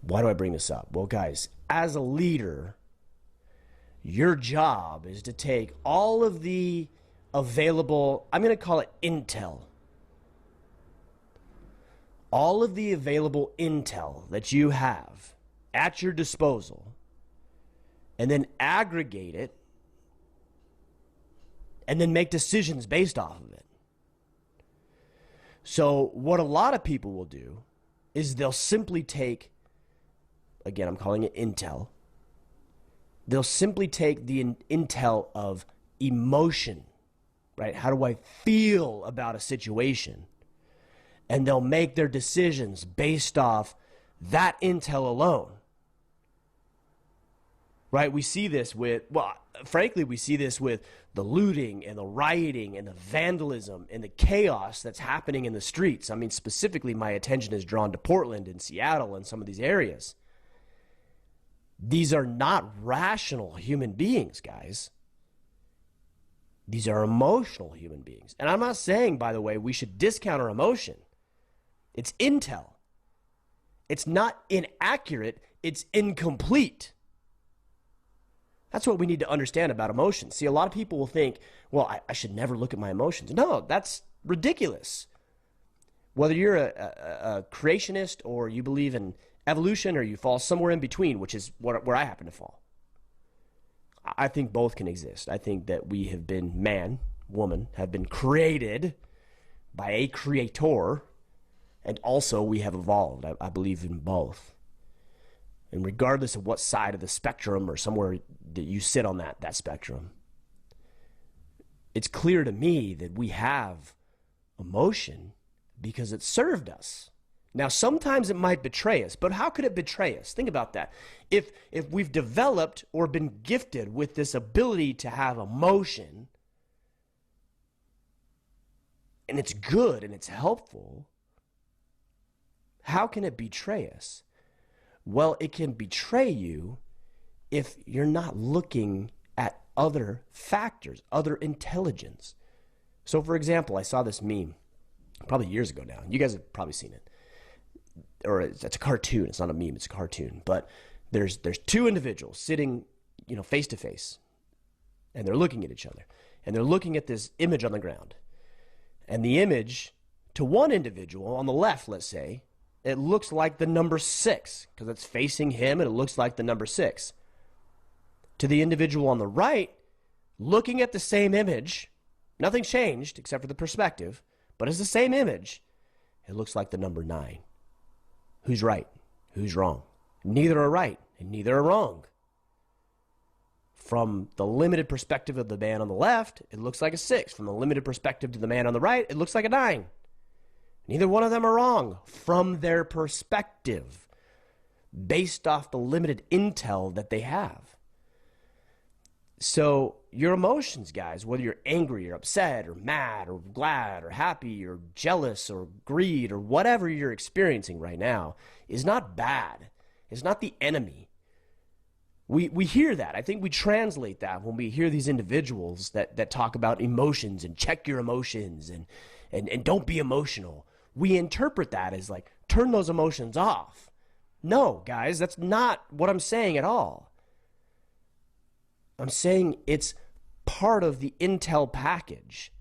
Why do I bring this up? Well, guys, as a leader, your job is to take all of the available, I'm going to call it intel, all of the available intel that you have at your disposal, and then aggregate it, and then make decisions based off of it. So what a lot of people will do is they'll simply take, again, I'm calling it intel. They'll simply take the intel of emotion, right? How do I feel about a situation? And they'll make their decisions based off that intel alone. Right? We see this with, well, frankly, we see this with the looting and the rioting and the vandalism and the chaos that's happening in the streets. I mean, specifically, my attention is drawn to Portland and Seattle and some of these areas. These are not rational human beings, guys. These are emotional human beings. And I'm not saying, by the way, we should discount our emotion. It's intel. It's not inaccurate. It's incomplete. That's what we need to understand about emotions. See, a lot of people will think, well, I should never look at my emotions. No, that's ridiculous. Whether you're a creationist or you believe in evolution or you fall somewhere in between, which is where I happen to fall. I think both can exist. I think that we have been, man, woman, have been created by a creator, and also we have evolved. I believe in both. And regardless of what side of the spectrum or somewhere that you sit on that spectrum, it's clear to me that we have emotion because it served us. Now, sometimes it might betray us, but how could it betray us? Think about that. If we've developed or been gifted with this ability to have emotion, and it's good and it's helpful, how can it betray us? Well, it can betray you if you're not looking at other factors, other intelligence. So, for example, I saw this meme probably years ago now. You guys have probably seen it. Or it's a cartoon. It's not a meme. It's a cartoon. But there's two individuals sitting, face to face, and they're looking at each other. And they're looking at this image on the ground. And the image, to one individual on the left, let's say, it looks like the number 6 because it's facing him and it looks like the number 6. To the individual on the right, looking at the same image, nothing's changed except for the perspective, but it's the same image, it looks like the number 9. Who's right? Who's wrong? Neither are right and neither are wrong. From the limited perspective of the man on the left, it looks like a 6. From the limited perspective to the man on the right, it looks like a 9. Neither one of them are wrong from their perspective, based off the limited intel that they have. So your emotions, guys, whether you're angry or upset or mad or glad or happy or jealous or greed or whatever you're experiencing right now, is not bad. It's not the enemy. We hear that. I think we translate that when we hear these individuals that talk about emotions and check your emotions and don't be emotional. We interpret that as like, turn those emotions off. No, guys, that's not what I'm saying at all. I'm saying it's part of the intel package.